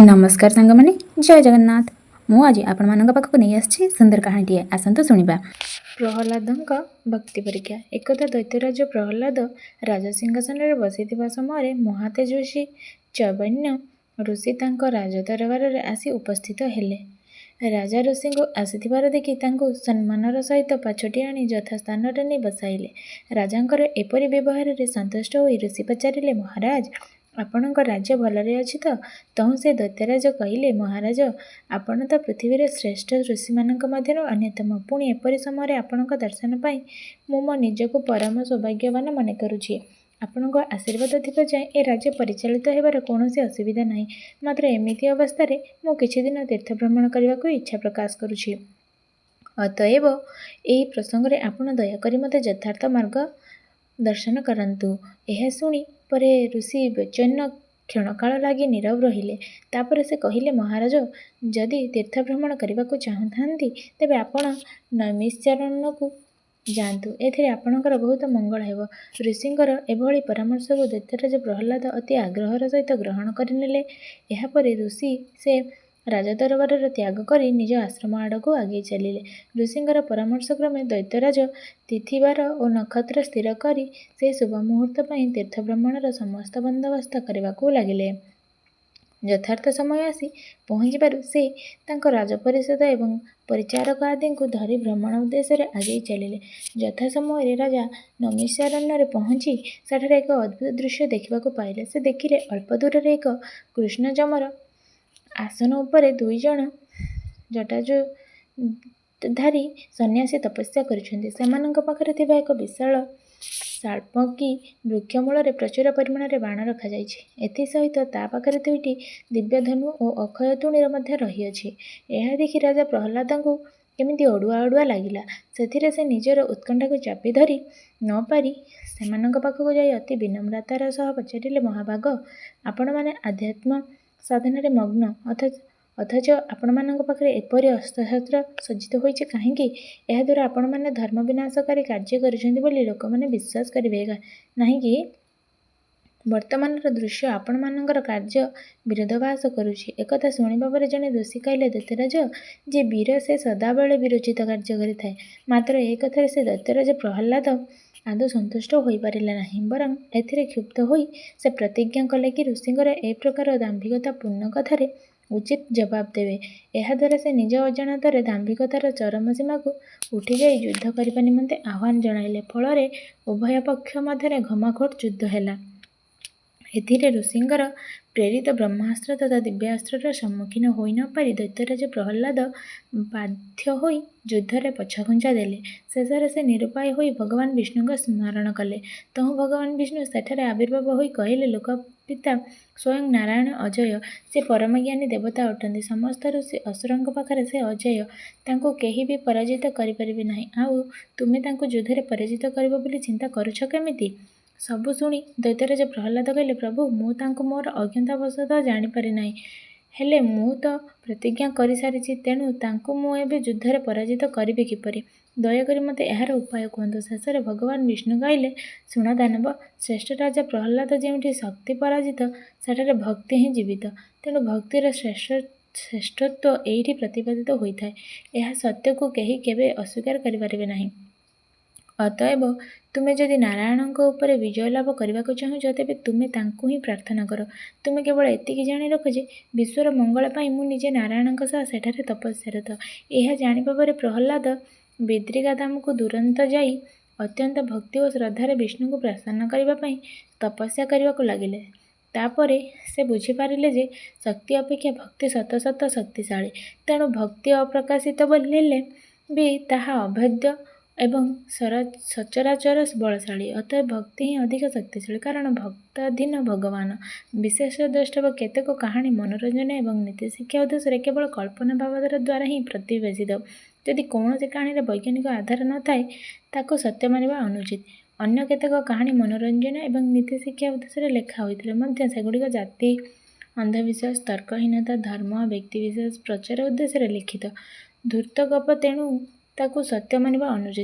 नमस्कार सांगमाने जय जगन्नाथ मु आज आपण मानक पाखक नहीं आछि सुंदर कहानीटीए आसंतु शुणिबा। प्रहलादଙ୍କ भक्ति परीक्षा। एकदा दैत्यराज प्रहलाद राजसिंहासन रे बसिथिबा समय महातेजस्वी चैतन्य ऋषि तांको राजदरबार रे आसी उपस्थित हेले। राजा ऋषि को आसीथिबार देखि तांको सम्मानर सहित पाछोटी आनी यथा स्थान रे नहीं बसाइले। राजांकर एपरि व्यवहार रे संतुष्ट होई ऋषि पचारिले, महाराज आपणक राज्य भलरे अछि तो? तहु से दैत्यराज कहिले, महाराज आपण तो पृथ्वी श्रेष्ठ ऋषि मानक मध्यरु अन्यतम, पुणी एपरि समय आपणक दर्शन पाई मु मो निजको परम सौभाग्यवान मने करुछि। आपणक आशीर्वाद थिबा जाय ए राज्य परिचालित हेबार कौनसी असुविधा नाही। मात्र एमिति अवस्था रे मु किछि दिन तीर्थ भ्रमण करबाको इच्छा प्रकाश करुछि। अतएव एही प्रसंग रे आपण दया करी मते यथार्थ मार्ग दर्शन करंतु। यह शुणी परे ऋषि बेचैन क्षणकाल लगी नीरव रहिले। तापर से कहिले, महाराज जदि तीर्थ भ्रमण करबाको चाहुथांती तेबे आपण नैमिषारण्यकु जातु, एथिरे आपणकर बहुत मंगल हेब। ऋषिंकर एभली परामर्श को दैत्यराज प्रहलाद अति आग्रहर सहित ग्रहण करिनेले। एहापरे ऋषि से राजदरबार त्याग करी निज आश्रम आड़क आगे चलिले। ऋषिंकर परामर्श क्रमे दैत्यराज तिथिवार और नक्षत्र स्थिर करी से शुभ मुहूर्त पाई तीर्थ भ्रमणर समस्त बंदोबस्त करबाकू लागिले। यथार्थ समय आसी पहुँचबारु से तांको राजपरिषद एवं परिचारक आदि को धरी भ्रमण उद्देश्य आगे चलिले। यथा समय राजा नैमिषारण्य पहुँची सेठारे एक अद्भुत दृश्य देखा पाइले। से देखिले अल्प दूर रे एक कृष्णजमर आसन उपरे दुई जण जटाजुधारी सन्यासी तपस्या करुछन्ति। सेमानंक पाखरे थिबा एक विशाल साल्पकी वृक्ष मूल प्रचुर परिमाण रे बाण रखा जाइछि। एथि सहित ता पाखरे दुईटी दिव्य धनु और अक्षय तुणीर मध्य रहिअछि। एहा देखि राजा प्रहलादଙ୍କୁ केमिति अड़ुआ अड़ुआ लागिला। सेथिरे से निजर उत्कंठा को चापी धरी न पारी सेमानंक पाखକୁ जाई अति विनम्रतार सह पचारिले, महाभाग आपण माने आध्यात्म साधन मग्न अथच आपण मानक पाखरे एपरि अस्त्रशस्त्र सज्जित होइछि काहेकि? एहा द्वारा आपण माने धर्म विनाशकारी कार्य करिसेंति बोली लोक माने विश्वास करिवे नाही कि? वर्तमान दृश्य आपण मानकर कार्य विरोधाभास करुछि। एकथा शुणिबा परे जने ऋषि कहिले, दैत्यराज जे वीर से सदाबेले विरोचित कार्य करिथाए। मात्र ए कथारे से दैत्यराज प्रहलाद आदौ संतुष्ट होई पारिला नाही, बरं एथिरे क्षुब्ध होई से प्रतिज्ञा कले कि ऋषिंकर ए प्रकार दाम्भिकता पूर्ण कथारे उचित जवाब देवे। एहा द्वारा से निज अजाणतारे दाम्भिकतार चरम सीमा को उठी जाई युद्ध करबा निमंते आह्वान जणाइले। फलरे उभय पक्ष मध्यरे घमाघोट युद्ध हेला। एथिरे ऋषिंकर प्रेरित ब्रह्मास्त्र तथा दिव्यास्त्र सम्मुखीन होई न पारि दैत्यराज प्रहलाद बाध्य होई युद्धरे पछघुंचा देले। शेषरे से निरुपाय होई भगवान विष्णु स्मरण कले। तहु भगवान विष्णु सेठारे आविर्भाव होई कहिले, लोकपिता स्वयं नारायण अजय, से परमज्ञानी देवता अटंती। समस्त ऋषि असुरंक पाखरे से अजय, तांको केही भी पराजित करि परिबे नाही। आउ तुमे तांको युद्धरे पराजित करिबो बोली चिंता करुछ केमिति? सबु शुणी दैत्यराज प्रहलाद कहिले, प्रभु मु तांको मोर अज्ञातावशतः जानी पारि नाही, हेले मु तो प्रतिज्ञा करि सारिछि, तेणु तांको मु एबे युद्धरे पराजित करिबे किपरि? दयाकरी मते एहार उपाय कहतु। शेषरे भगवान विष्णु कहिले, शुण दानव श्रेष्ठ राजा प्रहलाद जेउठी शक्ति पराजित सेठारे भक्ति ही जीवित। तेणु भक्तिर श्रेष्ठत्व एइठी प्रतिपादित होइथाए। एहा सत्य को केही केबे अस्वीकार करि पारिबे नाही। अतएव तुमे जदि नारायणଙ୍କ उपरे विजय लाभ करबाको चाहुछ तेबे तुमे तांको ही प्रार्थना कर। तुमे केवल एतिकी जानि रख जे विश्वर मंगल पाई मु निजे नारायणଙ୍କ सह सेठारे तपस्यारत। एहा जानिबा परे प्रहलाद बिद्रिगादाम को दुरंत जाई अत्यंत भक्ति और श्रद्धारे विष्णु को प्रसन्न करबा पाई तपस्या करबाको लागिले। तापरे से बुझी पारिले जे शक्ति अपेक्षा भक्ति शत शत शक्तिशाली। तेणु भक्ति अप्रकाशित बोलिले भी ताहा अभेद्य एवं सचराचर बलशाली। अतएव भक्ति ही अधिक शक्तिशाली, कारण भक्ताधीन भगवान। विशेष द्रष्टव्य केतेक कहानी मनोरंजन एवं नीति शिक्षा उद्देश्य केवल कल्पना भावधारा द्वारा ही प्रतिवेदित। यदि कौनसी कहानी वैज्ञानिक आधार न थाए ताको सत्य मानिबा अनुचित। अन्य केतेक कहानी मनोरंजन एवं नीति शिक्षा उद्देश्य लेखा होइथिले मध्य सेगुड़िक जाति, अंधविश्वास, तर्कहीनता, धर्म, व्यक्तिविशेष प्रचार उद्देश्य लिखित धूर्त गप, तेणु ताकू सत्य मानिबा अनुचित।